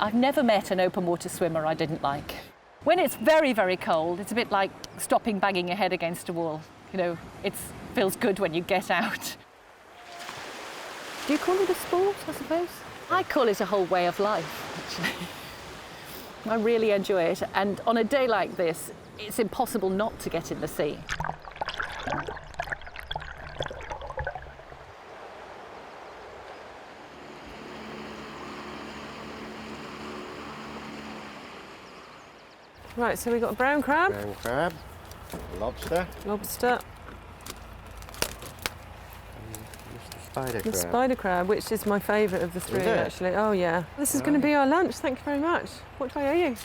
I've never met an open water swimmer I didn't like. When it's very, very cold, it's a bit like stopping banging your head against a wall. You know, it feels good when you get out. Do you call it a sport, I suppose? I call it a whole way of life, actually. I really enjoy it, and on a day like this, it's impossible not to get in the sea. Right, so we've got a brown crab. Brown crab, lobster. Lobster. The Spider crab, which is my favourite of the three, actually. Oh, yeah. This is going to be our lunch. Thank you very much. What do I owe you?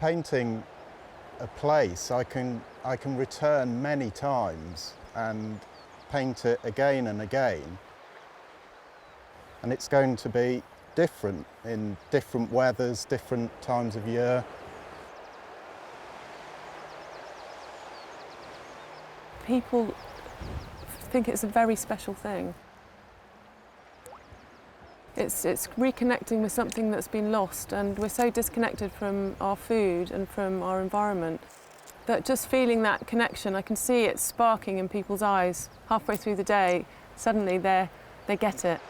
Painting a place, I can return many times and paint it again and again. And it's going to be different in different weathers, different times of year. People think it's a very special thing. It's reconnecting with something that's been lost, and we're so disconnected from our food and from our environment that just feeling that connection, I can see it sparking in people's eyes halfway through the day. Suddenly they get it.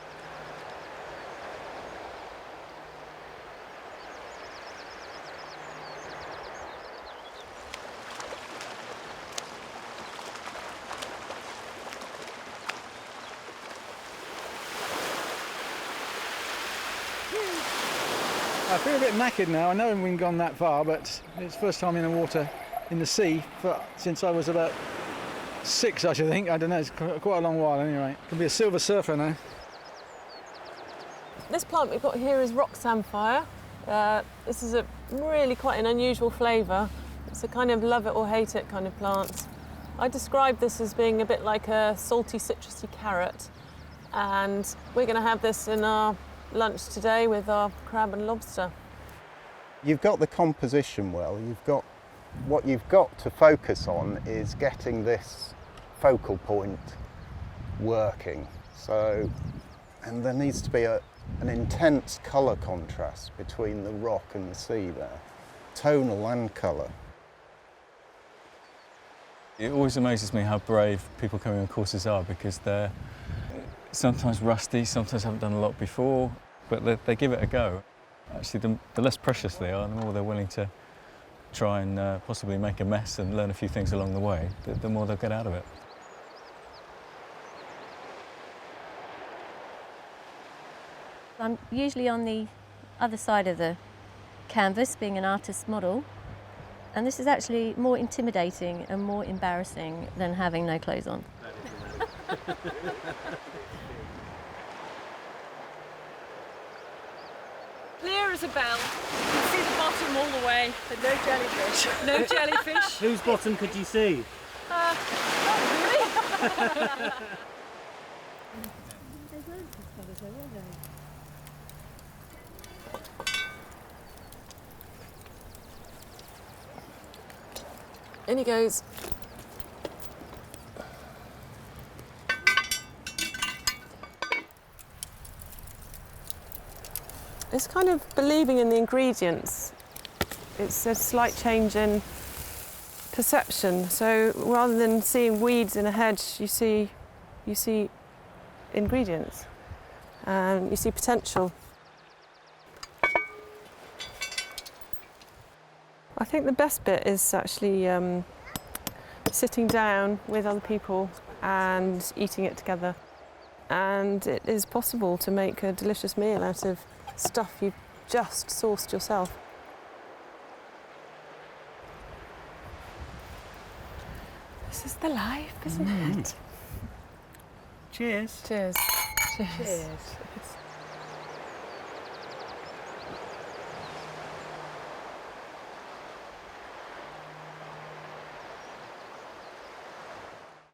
I feel a bit knackered now. I know I haven't gone that far, but it's the first time in the water, in the sea, since I was about 6, I should think. I don't know, it's quite a long while anyway. Could be a silver surfer now. This plant we've got here is rock samphire. This is really quite an unusual flavour. It's a kind of love it or hate it kind of plant. I describe this as being a bit like a salty, citrusy carrot. And we're going to have this in our lunch today with our crab and lobster. You've got the composition well, what you've got to focus on is getting this focal point working. So, and there needs to be an intense colour contrast between the rock and the sea there, tonal and colour. It always amazes me how brave people coming on courses are, because they're sometimes rusty, sometimes haven't done a lot before, but they give it a go. Actually, the less precious they are, the more they're willing to try and possibly make a mess and learn a few things along the way, the more they'll get out of it. I'm usually on the other side of the canvas, being an artist's model, and this is actually more intimidating and more embarrassing than having no clothes on. Clear as a bell. You can see the bottom all the way, but no jellyfish. No jellyfish. Whose bottom could you see? Not really. In he goes. It's kind of believing in the ingredients. It's a slight change in perception. So rather than seeing weeds in a hedge, you see ingredients, and you see potential. I think the best bit is actually sitting down with other people and eating it together. And it is possible to make a delicious meal out of stuff you've just sourced yourself. This is the life, isn't it? Cheers. Cheers. Cheers. Cheers.